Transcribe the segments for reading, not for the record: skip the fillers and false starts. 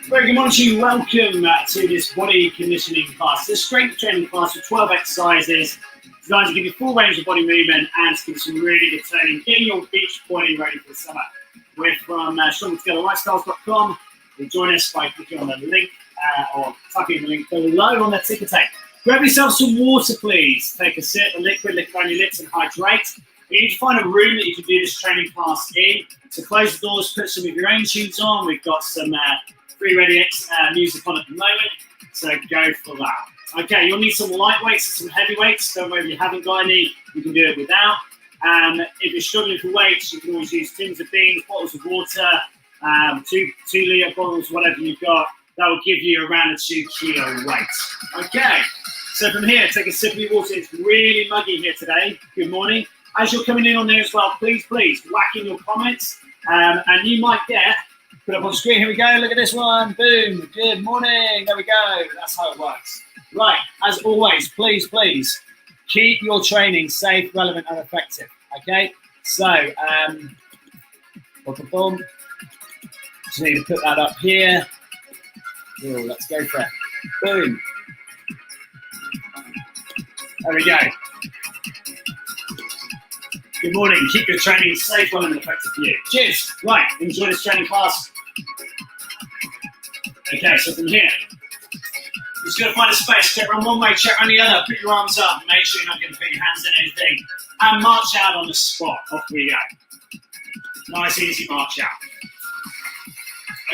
Very good morning to you. Welcome to this body conditioning class. This strength training class with 12 exercises designed to give you full range of body movement and to give you some really good training, getting your beach body ready for the summer. We're from StrongTogetherLifestyles.com. You'll join us by clicking on the link or typing in the link below on the ticker tape. Grab yourself some water, please. Take a sip of liquid around your lips and hydrate. You need to find a room that you can do this training class in. So close the doors, put some of your own tunes on. We've got some free ready music on at the moment, so go for that. Okay, you'll need some light weights and some heavy weights. Don't worry if you haven't got any, you can do it without. If you're struggling for weights, you can always use tins of beans, bottles of water, 2-litre bottles, whatever you've got. That will give you around a 2 kilo weight. Okay, so from here, take a sip of your water. It's really muggy here today. Good morning. As you're coming in on there as well, please whack in your comments, and you might get put up on screen. Here we go. Look at this one. Boom. Good morning. There we go. That's how it works. Right. As always, please keep your training safe, relevant, and effective. Okay. So, boom. Just need to put that up here. Ooh, let's go for it. Boom. There we go. Good morning. Keep your training safe, relevant, and effective for you. Cheers. Right. Enjoy this training class. Okay, so from here, you're just going to find a space, check around one way, check around the other, put your arms up, make sure you're not going to put your hands in anything, and march out on the spot. Off we go. Nice, easy march out.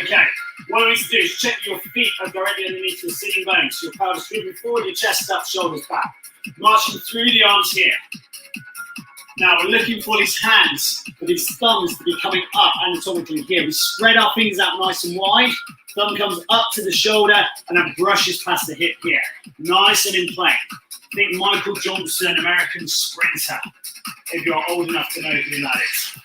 Okay, what we need to do is check your feet are directly underneath the sitting bones, so your pelvis moving forward, your chest up, shoulders back. Marching through the arms here. Now we're looking for these hands, for these thumbs to be coming up anatomically here. We spread our fingers out nice and wide. Thumb comes up to the shoulder and then brushes past the hip here. Nice and in play. Think Michael Johnson, American sprinter, if you're old enough to know who that is.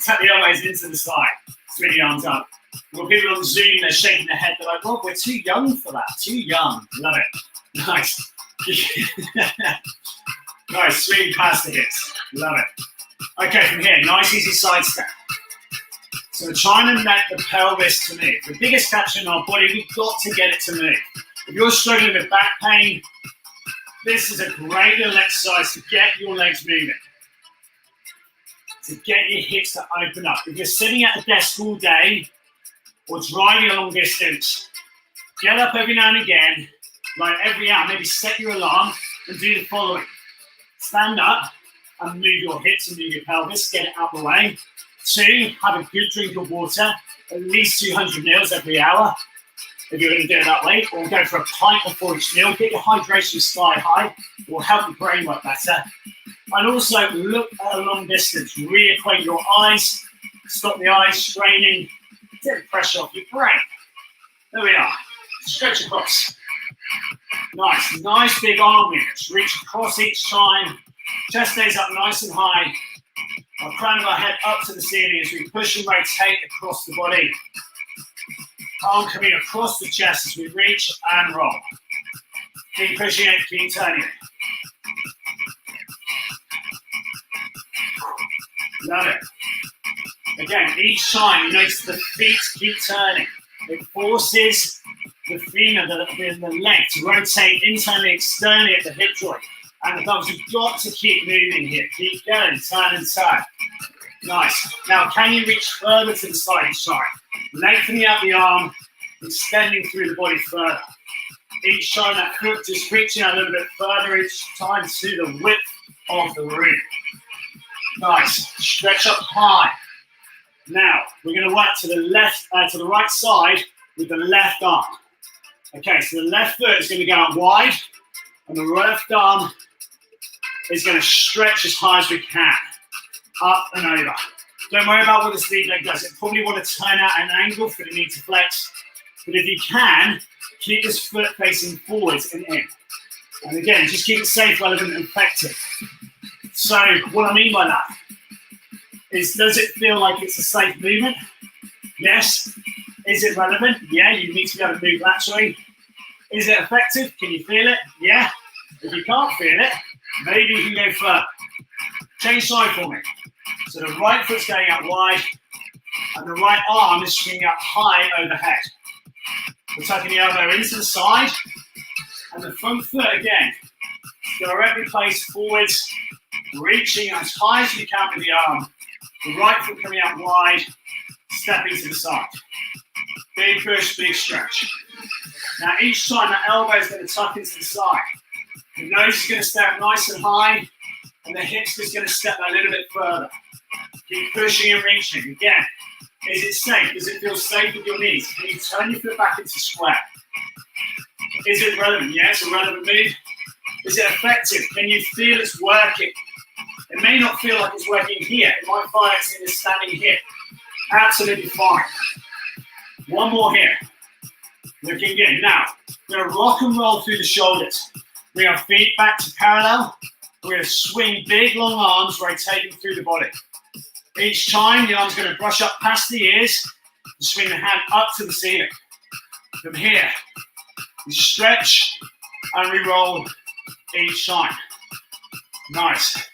Tap the elbows into the side. Swing the arms up. We've got people on Zoom, they're shaking their head. They're like, Rob, we're too young for that. Too young. Love it. Nice. Nice, swing past the hips. Love it. Okay, from here, nice easy side step. So we're trying to let the pelvis to move. The biggest catch in our body, we've got to get it to move. If you're struggling with back pain, this is a great little exercise to get your legs moving. To get your hips to open up. If you're sitting at a desk all day or driving a long distance, get up every now and again, like every hour, maybe set your alarm and do the following. Stand up and move your hips and move your pelvis, get it out of the way. 2, have a good drink of water, at least 200 mils every hour, if you're going to do it that way, or go for a pint before each meal. Get your hydration sky high, it will help your brain work better. And also look at a long distance, reacquaint your eyes, stop the eyes straining, get the pressure off your brain. There we are, stretch across. Nice big arm movements, reach across each time, chest stays up nice and high. Our crown of our head up to the ceiling as we push and rotate across the body. Arm coming across the chest as we reach and roll. Keep pushing it, keep turning it. Love it. Again, each time you notice the feet keep turning. It forces the femur, the leg to rotate internally, externally at the hip joint. And the thumbs, you've got to keep moving here. Keep going, turn and turn. Nice. Now, can you reach further to the side each time? Lengthening out the arm, extending through the body further. Each time that foot just reaching out a little bit further each time to the width of the room. Nice. Stretch up high. Now, we're going to work to the left, to the right side with the left arm. Okay, so the left foot is going to go out wide, and the left arm is going to stretch as high as we can, up and over. Don't worry about what this lead leg does. It probably want to turn out an angle for the knee to flex, but if you can, keep this foot facing forwards and in. And again, just keep it safe, relevant, and effective. So what I mean by that is, does it feel like it's a safe movement? Yes. Is it relevant? Yeah, you need to be able to move laterally. Is it effective? Can you feel it? Yeah. If you can't feel it, maybe you can go further. Change side for me. So the right foot's going out wide, and the right arm is swinging up high overhead. We're tucking the elbow into the side, and the front foot again, directly placed forwards, reaching as high as you can with the arm. The right foot coming out wide, stepping to the side. Big push, big stretch. Now each time that elbow is going to tuck into the side. The nose is going to step nice and high, and the hips is going to step a little bit further. Keep pushing and reaching. Again, is it safe? Does it feel safe with your knees? Can you turn your foot back into square? Is it relevant? Yes, a relevant move. Is it effective? Can you feel it's working? It may not feel like it's working here. It might feel like it's in a standing hip. Absolutely fine. One more here. Looking good. Now, we're going to rock and roll through the shoulders. Bring our feet back to parallel. We're going to swing big, long arms, rotating through the body. Each time, the arm's going to brush up past the ears and swing the hand up to the ceiling. From here, we stretch and we roll each time. Nice.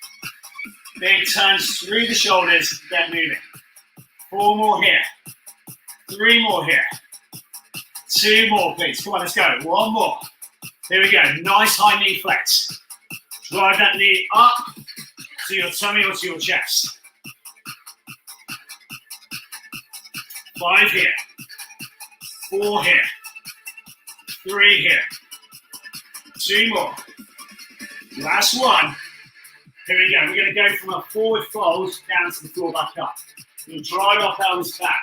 Big turns through the shoulders, get moving. 4 more here. 3 more here. 2 more, please. Come on, let's go. 1 more. Here we go. Nice high knee flex. Drive that knee up to your tummy or to your chest. 5 here. 4 here. 3 here. 2 more. Last one. Here we go. We're going to go from a forward fold down to the floor back up. We'll drive our pelvis back.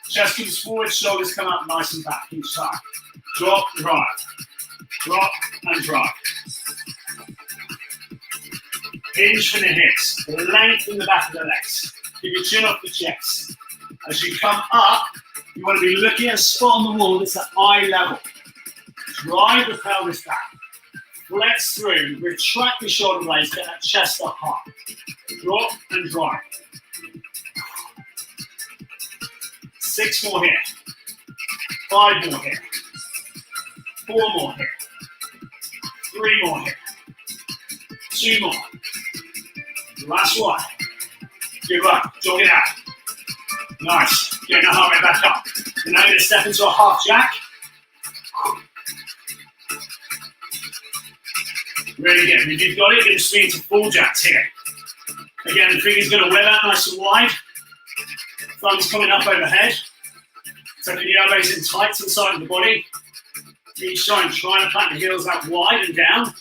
Chest comes forward, shoulders come up nice and back each time. Drop, drive. Drop and drive. Hinge from the hips. Lengthen the back of the legs. Keep your chin off the chest. As you come up, you want to be looking at a spot on the wall that's at eye level. Drive the pelvis back. Flex through, retract the shoulder blades, get that chest up high. Drop and drive. 6 more here. 5 more here. 4 more here. 3 more here. 2 more. Last one. Good work. Jog it out. Nice. Getting the heart rate back up. And now you're going to step into a half jack. Really good. If you've got it, you're going to swing into full jacks here. Again, the finger's going to web out nice and wide. Thumbs coming up overhead. Tucking the elbows in tight to the side of the body. Each time, trying to plant the heels out wide and down.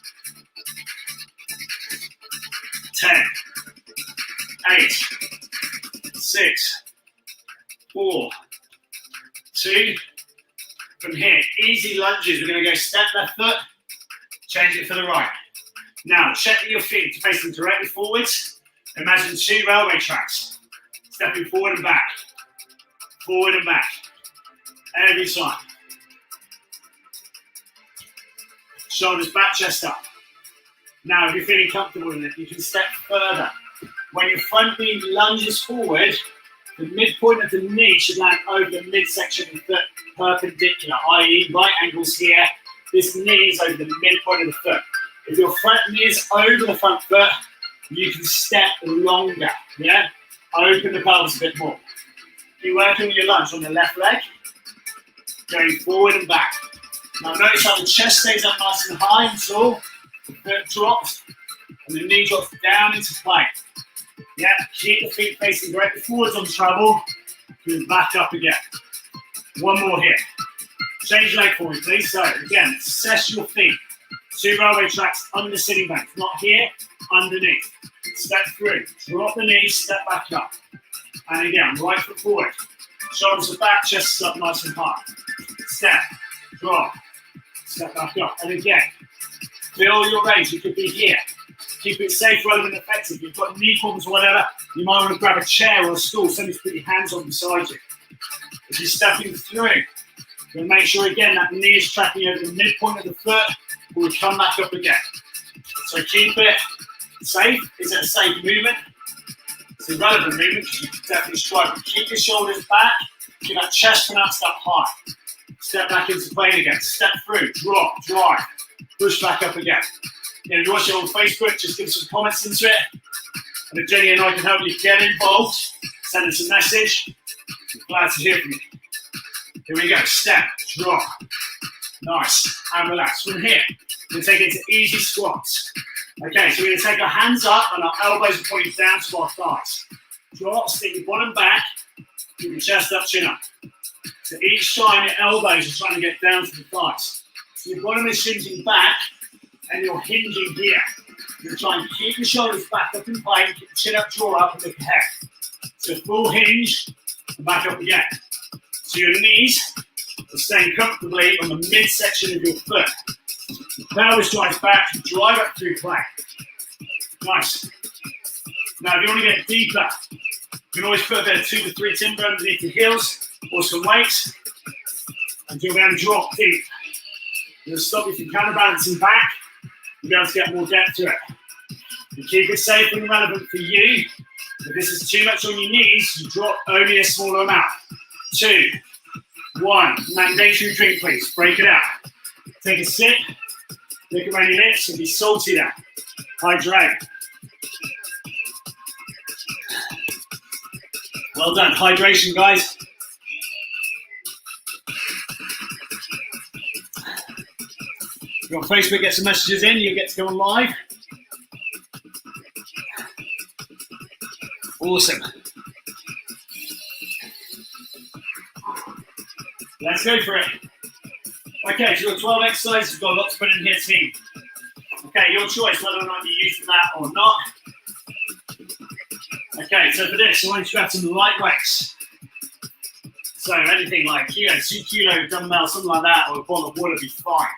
10, 8, 6, 4, 2. From here, easy lunges. We're going to go step left foot, change it for the right. Now, check that your feet are facing directly forwards. Imagine 2 railway tracks. Stepping forward and back. Forward and back. Every time. Shoulders back, chest up. Now, if you're feeling comfortable in it, you can step further. When your front knee lunges forward, the midpoint of the knee should land over the midsection of the foot, perpendicular, i.e. right angles here. This knee is over the midpoint of the foot. If your front knee is over the front foot, you can step longer, yeah? Open the pelvis a bit more. You're working with your lunge on the left leg, going forward and back. Now notice how the chest stays up nice and high and tall, the foot drops, and the knee drops down into plank. Yeah, keep the feet facing directly forwards on travel, and back up again. 1 more here. Change leg for me, please. So again, assess your feet. 2 railway tracks under sitting bones, not here, underneath. Step through, drop the knees, step back up. And again, right foot forward. Shoulders are back, chest is up nice and high. Step, drop, step back up. And again, feel your range. You could be here. Keep it safe, relevant, effective. If you've got knee problems or whatever, you might want to grab a chair or a stool, something to put your hands on beside you. If you're stepping through, you'll make sure again that knee is tracking over the midpoint of the foot. We'll come back up again. So keep it safe. Is it a safe movement? It's a relevant movement because you can definitely strive. But keep your shoulders back. Keep that chest pronounced up high. Step back into plane again. Step through. Drop. Drive. Push back up again. If you're watching on Facebook, just give us some comments into it. And if Jenny and I can help you get involved, send us a message. I'm glad to hear from you. Here we go. Step, drop. Nice. And relax. From here, we're going to take it to easy squats. Okay, so we're going to take our hands up and our elbows are pointing down to our thighs. Drop, stick your bottom back, keep your chest up, chin up. So each time your elbows are trying to get down to the thighs. So your bottom is hinging back and you're hinging here. You're trying to keep your shoulders back up in plane, keep your chin up, jaw up, and lift your head. So full hinge, and back up again. So your knees are staying comfortably on the midsection of your foot. The pelvis drives back, drive up through plank. Nice. Now, if you want to get deeper, you can always put a bit of 2 to 3 timber underneath the heels or some weights, and you're going to drop deep. You're going to stop you from counterbalancing back. You'll be able to get more depth to it. You keep it safe and relevant for you. If this is too much on your knees, you drop only a smaller amount. 2, 1. Mandatory drink, please. Break it out. Take a sip. Look around your lips and be salty there. Hydrate. Well done. Hydration, guys. If you're on Facebook, get some messages in. You get to go on live. Awesome. Let's go for it. Okay, so we've got 12 exercises. We've got a lot to put in here, team. Okay, your choice whether or not you're using that or not. Okay, so for this, I want you to grab some light weights. So anything like 2 kilo dumbbell, something like that, or a bottle of water would be fine.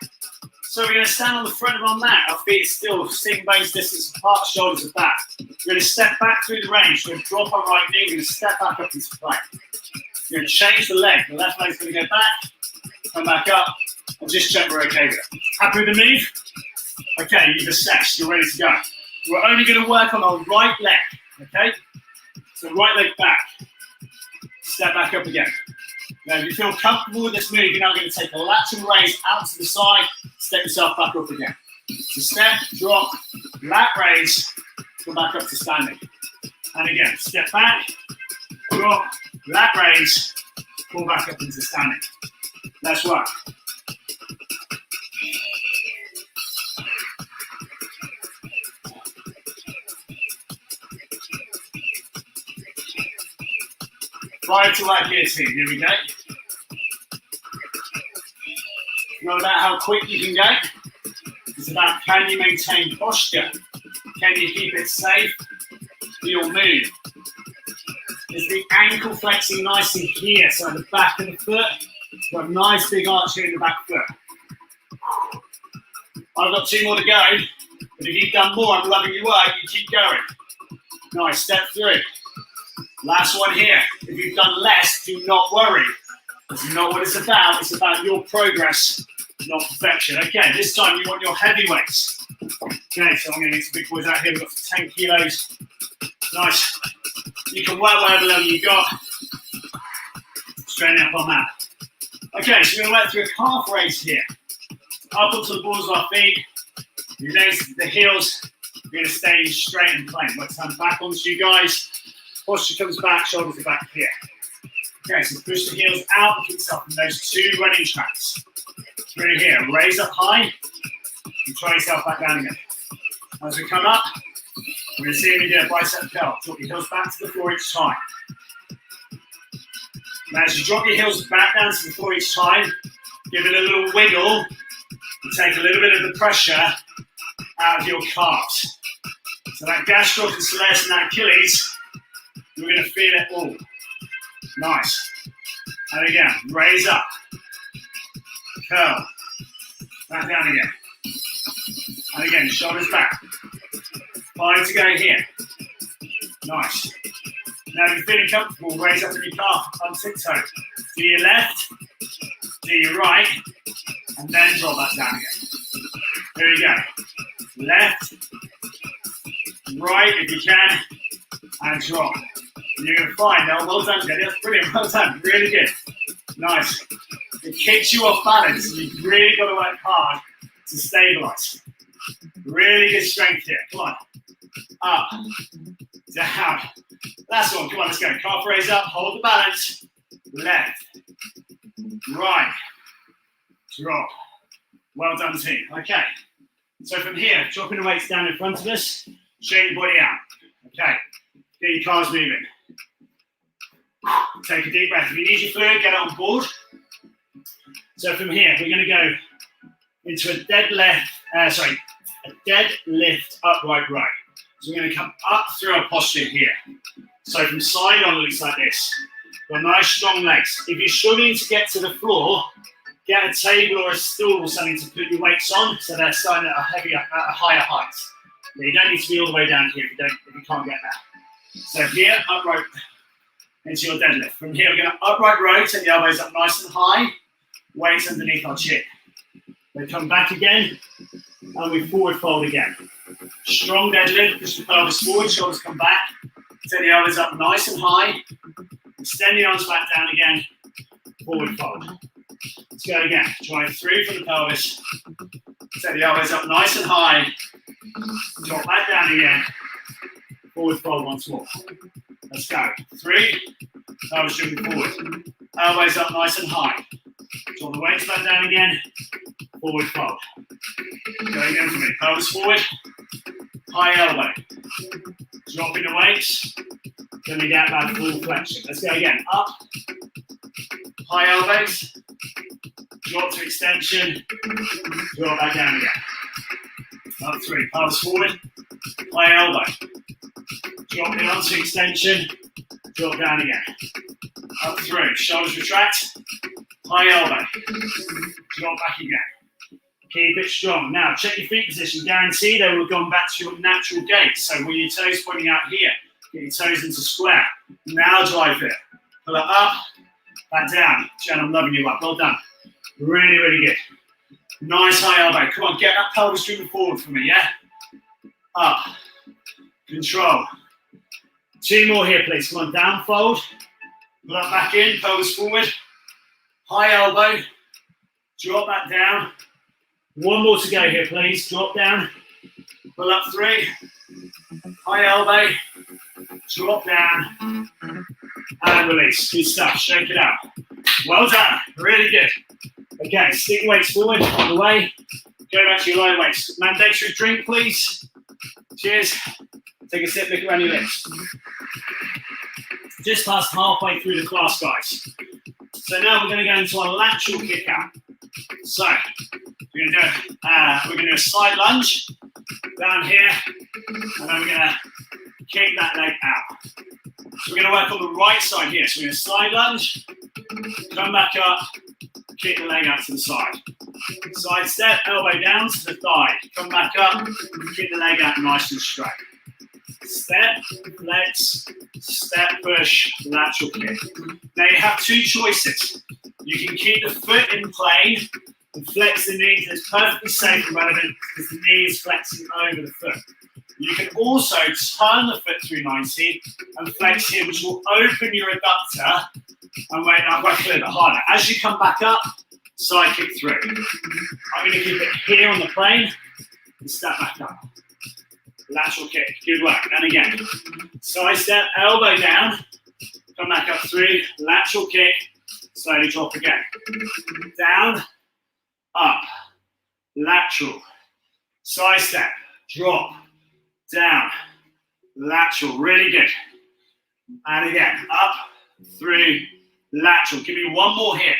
So we're going to stand on the front of our mat. Our feet are still sitting bones distance apart, shoulders are back. We're going to step back through the range. We're going to drop our right knee. We're going to step back up into plank. We're going to change the leg. The left leg's going to go back, come back up, and just check we're okay with it. Happy with the move? Okay, you've assessed. You're ready to go. We're only going to work on our right leg, okay? So right leg back. Step back up again. Now, if you feel comfortable with this move, you're now going to take a lateral raise out to the side, step yourself back up again. So step, drop, lat raise, come back up to standing. And again, step back, drop, lat raise, pull back up into standing. Let's work. Fire to work here, team. Here we go. It's not about how quick you can go. It's about can you maintain posture? Can you keep it safe for your move? Is the ankle flexing nicely here? So at the back of the foot, got a nice big arch here in the back foot. I've got 2 more to go, but if you've done more, I'm loving your work, you keep going. Nice, step through. Last one here. If you've done less, do not worry. That's not what it's about. It's about your progress, not perfection. Okay, this time you want your heavy weights. Okay, so I'm going to get some big boys out here. We've got some 10 kilos. Nice. You can work whatever level you've got. Straighten up on that. Okay, so we're going to work through a calf raise here. Up onto the balls of our feet. You notice the heels. We're going to stay straight and plain. Let's stand back onto you guys. Posture comes back, shoulders are back here. Okay, so push the heels out and keep yourself in those 2 running tracks. Through here, raise up high, and try yourself back down again. As we come up, we're going to see if we do a bicep curl. Drop your heels back to the floor each time. Now as you drop your heels back down to the floor each time, give it a little wiggle, and take a little bit of the pressure out of your calves. So that gastroconcilius and that Achilles, you're going to feel it all. Nice. And again, raise up. Curl. Back down again. And again, shoulders back. 5 to go here. Nice. Now if you're feeling comfortable, raise up in your calf on tiptoe. Do your left, do your right, and then drop back down again. Here we go. Left, right if you can, and drop. You're going to find, now well done, Jenny. That's brilliant, well done, really good. Nice. It kicks you off balance, and you've really got to work hard to stabilize. Really good strength here, come on. Up, down. Last one, come on, let's go. Calf raise up, hold the balance. Left, Right. Drop. Well done, team. Okay. So from here, dropping the weights down in front of us, shake your body out. Okay. Get your calves moving. Take a deep breath. If you need your fluid, get it on board. So from here, we're going to go into a deadlift upright row. So we're going to come up through our posture here. So from side on, it looks like this. Got nice strong legs. If you're struggling to get to the floor, get a table or a stool or something to put your weights on, so they're starting at a higher height. You don't need to be all the way down here if you can't get there. So here, upright into your deadlift. From here, we're going to upright row, take the elbows up nice and high, weights underneath our chin. Then come back again, and we forward fold again. Strong deadlift, push the pelvis forward, shoulders come back, take the elbows up nice and high, extend the arms back down again, forward fold. Let's go again. Drive through from the pelvis. Take the elbows up nice and high. Drop back down again. Forward fold once more. Let's go. 3. Pelvis driven forward. Elbows up nice and high. Drop the weights back down again. Forward fold. Go again for me. Pelvis forward. High elbow. Dropping the weights. Then we get that full flexion. Let's go again. Up. High elbows. Drop to extension. Drop back down again. Up 3. Pelvis forward. High elbow. Drop it onto extension. Drop down again. Up 3. Shoulders retract. High elbow. Drop back again. Keep it strong. Now, check your feet position. Guarantee they will go back to your natural gait. So with your toes pointing out here, get your toes into square. Now drive it. Pull it up, back down. Jen, I'm loving you up. Well done. Really, really good. Nice high elbow. Come on, get that pelvis moving forward for me, yeah? Up. Control. 2 more here, please. Come on, down fold. Pull up back in, pelvis forward. High elbow. Drop that down. 1 more to go here, please. Drop down. Pull up 3. High elbow. Drop down. And release. Good stuff. Shake it out. Well done. Really good. Okay, stick weights forward on the way. Go back to your low weights. Mandatory drink, please. Cheers. Take a sip, look around your lips. Just past halfway through the class, guys. So now we're going to go into our lateral kick out. So we're going to do a side lunge down here, and then we're going to kick that leg out. So we're going to work on the right side here. So we're going to side lunge, come back up, kick the leg out to the side. Side step, elbow down to the thigh. Come back up, kick the leg out nice and straight. Step, flex, step, push, lateral kick. Now you have 2 choices. You can keep the foot in plane and flex the knee. It's perfectly safe and relevant because the knee is flexing over the foot. You can also turn the foot through 90 and flex here, which will open your adductor and make that work a little bit harder. As you come back up, side kick through. I'm going to keep it here on the plane and step back up. Lateral kick, good work. And again, side step, elbow down, come back up through, lateral kick, slowly drop again. Down, up, lateral, side step, drop, down, lateral, really good. And again, up, through, lateral. Give me 1 more here.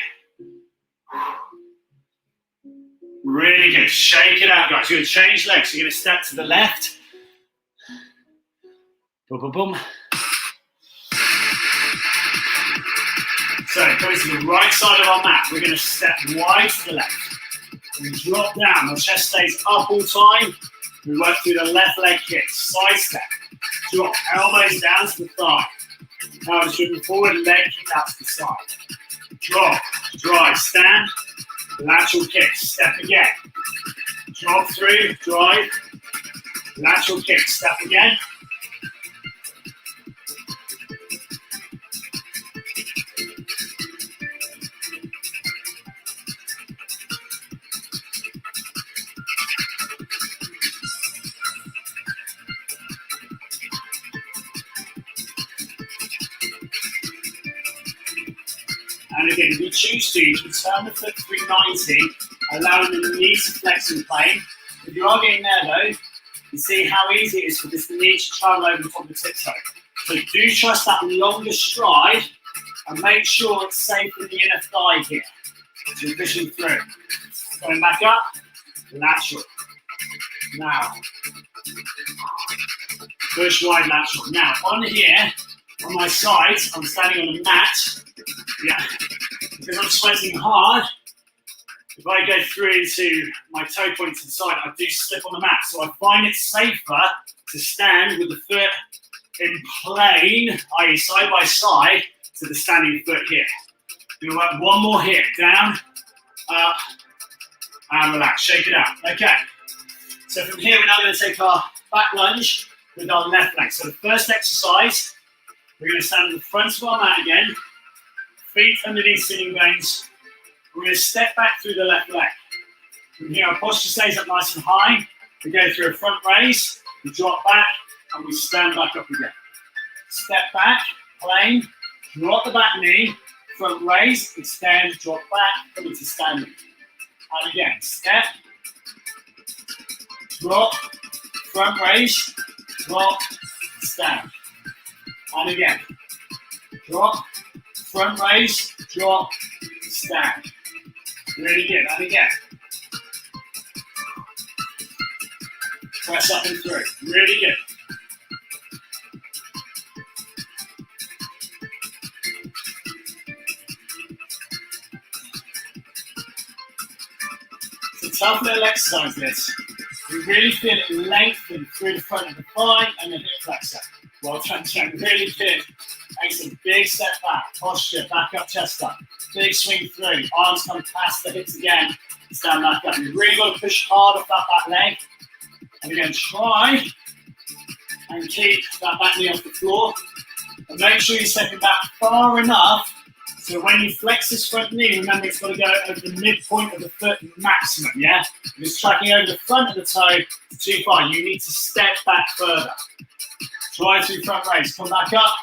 Really good. Shake it out, guys. You're going to change legs. You're going to step to the left. Boom, boom, boom. So, coming to the right side of our mat, we're going to step wide to the left. We drop down. Our chest stays up all time. We work through the left leg kick. Side step. Drop. Elbows down to the thigh. Elbows driven forward, leg kick out to the side. Drop. Drive. Stand. Lateral kick. Step again. Drop through. Drive. Lateral kick. Step again. And again, if you choose to, you can turn the foot 390, allowing the knee to flex in plane. If you are getting there though, you see how easy it is for this knee to travel over the top of the tiptoe. So do trust that longer stride and make sure it's safe in the inner thigh here. So you're pushing through. Going back up, lateral. Now, push wide lateral. Now, on here, on my sides, I'm standing on a mat. Yeah, because I'm sweating hard. If I go through into my toe points inside, I do slip on the mat. So I find it safer to stand with the foot in plane, i.e. side by side, to the standing foot here. We're going to work one more here. Down, up, and relax. Shake it out. Okay. So from here, we're now going to take our back lunge with our left leg. So the first exercise, we're going to stand in the front of our mat again. Feet underneath sitting bones. We're going to step back through the left leg. From here, our posture stays up nice and high. We go through a front raise, we drop back, and we stand back up again. Step back, plane, drop the back knee, front raise, extend, drop back, come into standing. And again, step, drop, front raise, drop, stand. And again, drop, front raise, drop, stand. Really good. And again. Press up and through. Really good. It's a tough little exercise, this. You really feel it lengthen through the front of the thigh and the hip flexor. Well done, Jen. Really good. Excellent. Big step back. Posture. Back up, chest up. Big swing through. Arms come past the hips again. Stand back up. You've really got to push hard off that back leg. And again, try and keep that back knee off the floor. And make sure you're stepping back far enough so when you flex this front knee, remember it's got to go over the midpoint of the foot maximum, yeah? If it's tracking over the front of the toe too far, you need to step back further. Try through front raise. Come back up.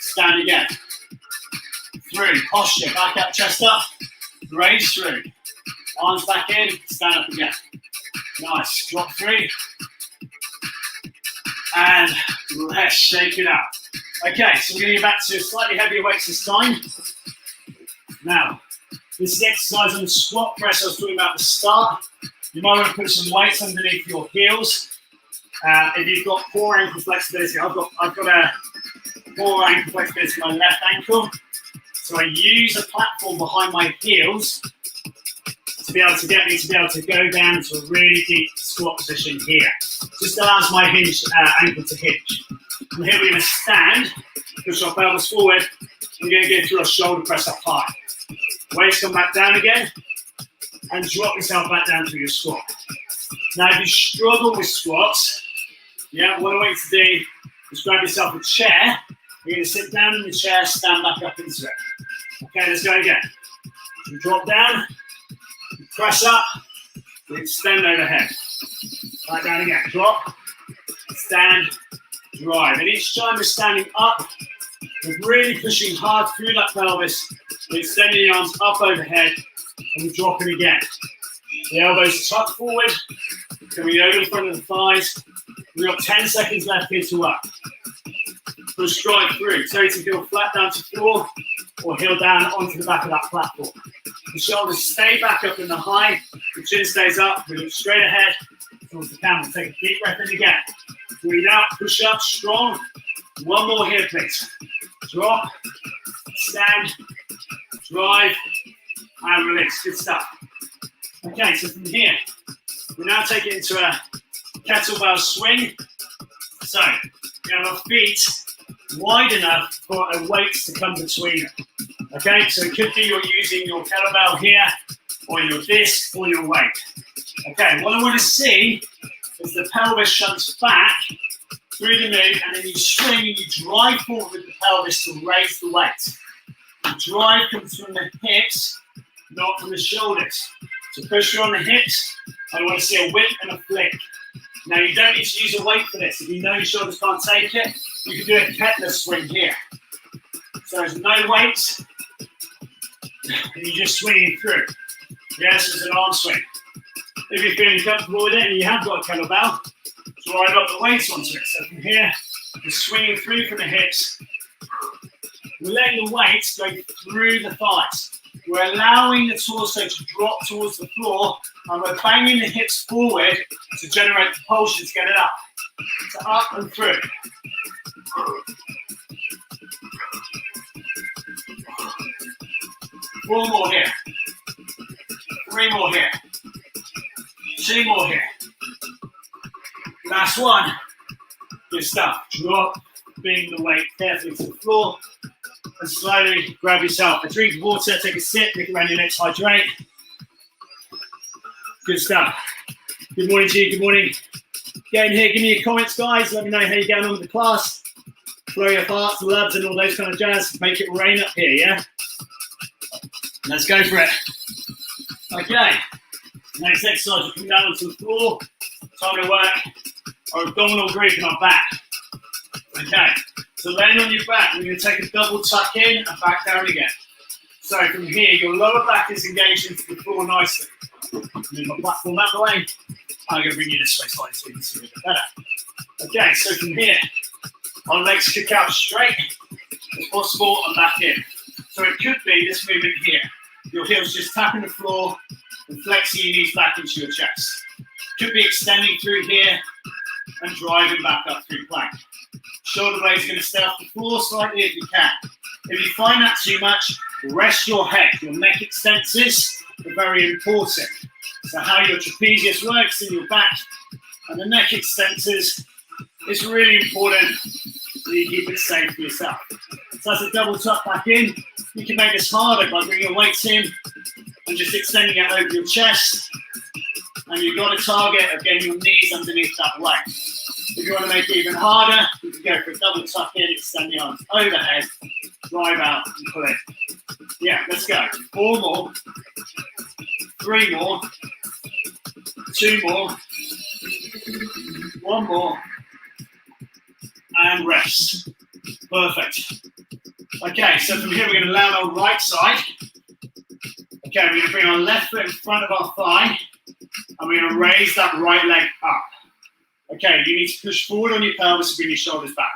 Stand again. Through. Posture. Back up, chest up. Raise through. Arms back in. Stand up again. Nice. Drop through. And let's shake it out. Okay, so we're going to get back to slightly heavier weights this time. Now, this is the exercise on the squat press I was talking about at the start. You might want to put some weights underneath your heels. If you've got poor ankle flexibility, I've got a poor ankle flexibility in my left ankle. So I use a platform behind my heels to be able to get me to be able to go down to a really deep squat position here. Just allows my ankle to hinge. From here we're going to stand, push our pelvis forward. We're going to go through a shoulder press up high. Weights come back down again, and drop yourself back down to your squat. Now if you struggle with squats, what I want you to do is grab yourself a chair. You're going to sit down in the chair, stand back up into it. Okay, let's go again. So drop down, press up, extend overhead. Back down again, drop, stand, drive. And each time we're standing up, we're really pushing hard through that pelvis. We're extending the arms up overhead, and we're dropping again. The elbows tucked forward, coming over the front of the thighs. We've got 10 seconds left here to work. Push drive through. Toes and heel flat down to floor, or heel down onto the back of that platform. The shoulders stay back up in the high. The chin stays up. We look straight ahead towards the camel. Take a deep breath in again. Breathe out. Push up. Strong. One more here, please. Drop. Stand. Drive. And release. Good stuff. Okay, so from here, we now take it into a kettlebell swing. So we have our feet wide enough for a weight to come between them. Okay, so it could be you're using your kettlebell here, or your disc, or your weight. Okay, what I want to see is the pelvis shunts back through the move, and then you swing and you drive forward with the pelvis to raise the weight. The drive comes from the hips, not from the shoulders. So push through on the hips. I want to see a whip and a flick. Now you don't need to use a weight for this. If you know your shoulders can't take it, you can do a Kettler swing here. So there's no weight, and you're just swinging through. Yes, it's an arm swing. If you're feeling comfortable with it and you have got a kettlebell, drive up the weights onto it. So from here, you're swinging through from the hips. We're letting the weights go through the thighs. We're allowing the torso to drop towards the floor, and we're banging the hips forward to generate propulsion to get it up. So up and through. 4 more here. 3 more here. 2 more here. Last one. Good stuff. Drop, bring the weight carefully to the floor, and slowly grab yourself a drink of water, take a sip, look around your lips, hydrate. Good stuff. Good morning to you, good morning. Get in here, give me your comments, guys. Let me know how you're getting on with the class. Throw your hearts, loves, and all those kind of jazz. Make it rain up here, yeah? Let's go for it. Okay. Next exercise, we'll come down onto the floor. Time to work our abdominal group in our back. Okay. So laying on your back, we're going to take a double tuck in and back down again. So from here, your lower back is engaged into the floor nicely. Move my platform out of the way. I'm going to bring you this way slightly so you can see a bit better. Okay, so from here, our legs kick out straight as possible and back in. So it could be this movement here. Your heels just tapping the floor and flexing your knees back into your chest. Could be extending through here and driving back up through plank. Shoulder blades are going to stay off the floor slightly if you can. If you find that too much, rest your head. Your neck extensors are very important. So how your trapezius works in your back and the neck extensors is really important so you keep it safe for yourself. So that's a double tuck back in. You can make this harder by bringing your weights in and just extending it over your chest. And you've got a target of getting your knees underneath that weight. If you want to make it even harder, you can go for a double tuck in, extend the arms overhead, drive out and pull in. Yeah, let's go. 4 more, 3 more, 2 more, 1 more, and rest. Perfect. Okay, so from here we're going to land on right side. Okay, we're going to bring our left foot in front of our thigh, and we're going to raise that right leg up. Okay, you need to push forward on your pelvis and bring your shoulders back.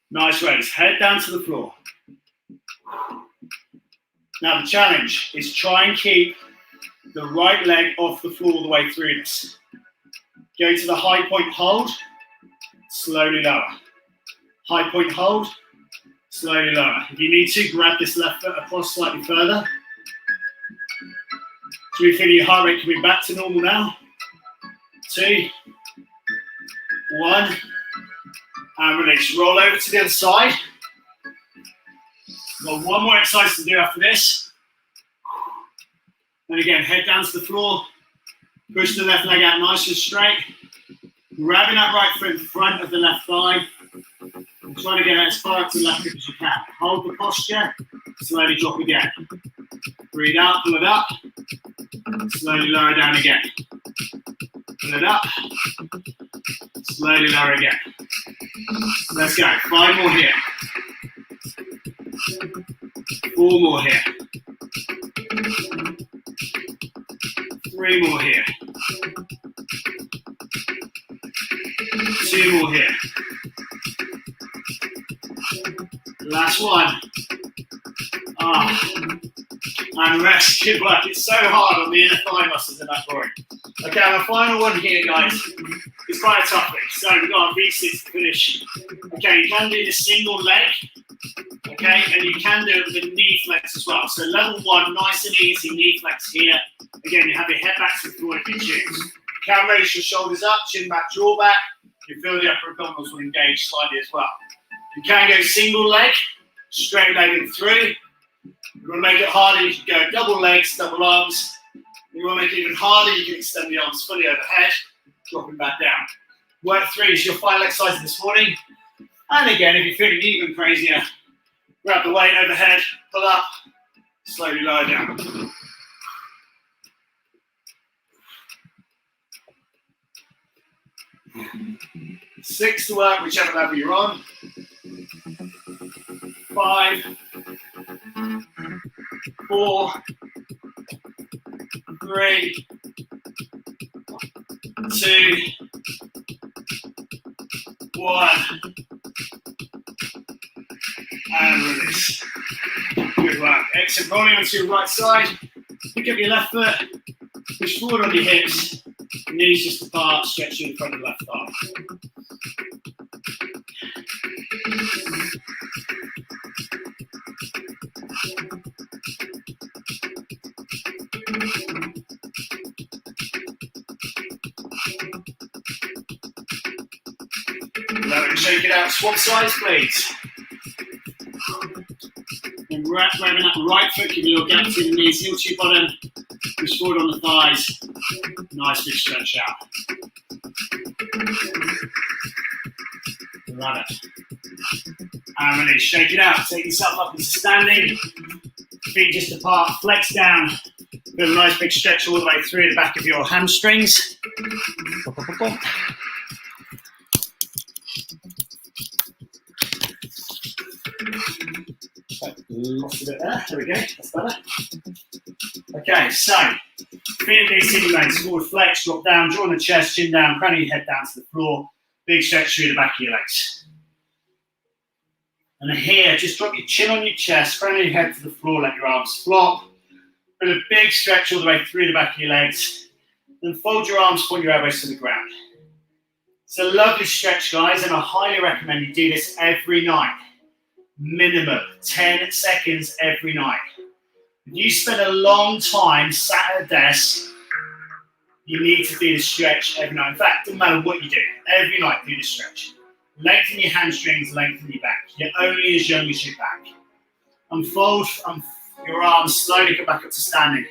Nice raise. Head down to the floor. Now the challenge is try and keep the right leg off the floor all the way through this. Go to the high point hold, slowly lower. High point hold, slowly lower. If you need to, grab this left foot across slightly further. So we feel your heart rate coming back to normal now. 2, 1, and release. Roll over to the other side. We've got 1 more exercise to do after this. And again, head down to the floor. Push the left leg out nice and straight. Grabbing that right foot in front of the left thigh. And try to get it as far up to the left hip as you can. Hold the posture. Slowly drop again. Breathe out, pull it up. Slowly lower down again. Pull it up. Slowly lower again. Let's go. 5 more here. 4 more here. 3 more here. 2 more here. Last one. And rest. Good work. It's so hard on the inner thigh muscles in that groin. Okay, our final one here, guys, is quite a toughie. So we've got our V6 to finish. Okay, you can do the single leg. Okay, and you can do it with a knee flex as well. So level 1, nice and easy knee flex here. Again, you have your head back to the floor if you choose. You can raise your shoulders up, chin back, jaw back. You feel the upper abdominals will engage slightly as well. You can go single leg, straight legged through. You want to make it harder, you can go double legs, double arms. You want to make it even harder, you can extend the arms fully overhead, dropping back down. Work 3 is your final exercise this morning. And again, if you're feeling even crazier, grab the weight overhead, pull up, slowly lower down. Six to work, whichever level you're on. 5, 4, 3, 2, 1, and release. Good work. Excellent. Rolling onto your right side. Pick up your left foot. Push forward on your hips. Knees just apart. Stretch in front of the left arm. Shake it out. Swap sides, please. And grabbing that right foot, give your gap between the knees, heel to your bottom. Push forward on the thighs. Nice big stretch out. Love it. And release. Shake it out. Take yourself up into standing. Feet just apart. Flex down. Feel a nice big stretch all the way through the back of your hamstrings. Lost a bit there. There we go. That's better. Okay, so feet and knees, sitting legs, forward flex, drop down, draw on the chest, chin down, crown of your head down to the floor. Big stretch through the back of your legs. And here, just drop your chin on your chest, crown of your head to the floor, let your arms flop. Put a big stretch all the way through the back of your legs. Then fold your arms, point your elbows to the ground. It's a lovely stretch, guys, and I highly recommend you do this every night. Minimum 10 seconds every night. If you spend a long time sat at a desk, you need to do the stretch every night. In fact, it doesn't matter what you do, every night do the stretch. Lengthen your hamstrings, lengthen your back. You're only as young as your back. Unfold your arms, slowly come back up to standing.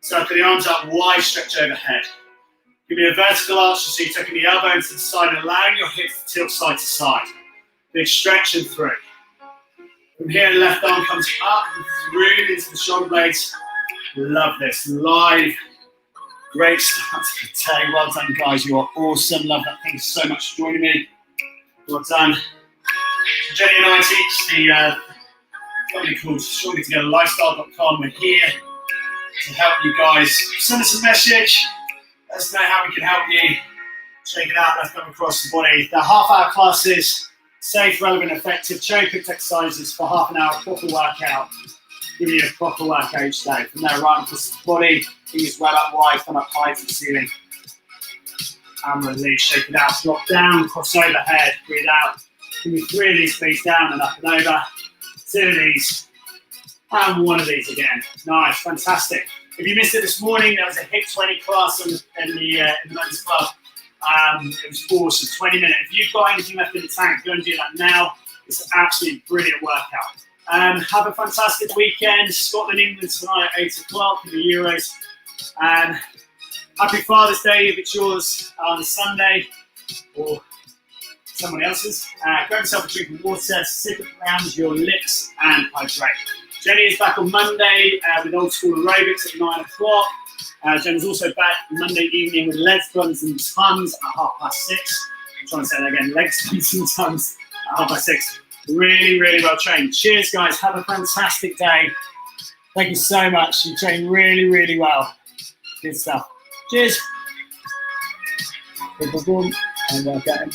Circle the arms up wide, stretch overhead. Give me a vertical arch, so you're tucking the elbow into the side and allowing your hips to tilt side to side. Big stretch and through. From here, the left arm comes up and through into the shoulder blades. Love this. Live. Great start to the day. Well done, guys. You are awesome. Love that. Thank you so much for joining me. Well done. Jenny and I teach the company called StronglyTogetherLifestyle.com. We're here to help you guys. Send us a message. Let us know how we can help you. Check it out. Left arm across the body. They're half-hour classes. Safe, relevant, effective, cherry-picked exercises for half an hour, proper workout. Give you a proper workout each day. From there, right across the body, fingers well up wide, thumb up high to the ceiling. And release, shake it out, drop down, cross overhead, breathe out. Give me 3 of these, please, down and up and over. 2 of these, and 1 of these again. Nice, fantastic. If you missed it this morning, there was a HIIT20 class in the men's club. It was awesome, 20 minutes. If you've got anything left in the tank, go and do that now. It's an absolutely brilliant workout. Have a fantastic weekend. Scotland, England tonight at 8 o'clock in the Euros. Happy Father's Day if it's yours on Sunday or someone else's. Grab yourself a drink of water, sip it around your lips and hydrate. Jenny is back on Monday with old school aerobics at 9 o'clock. Jen's also back Monday evening with legs, guns and tons at 6:30. I'm trying to say that again, legs, guns and tons at 6:30. Really, really well trained. Cheers, guys. Have a fantastic day. Thank you so much. You trained really, really well. Good stuff. Cheers. And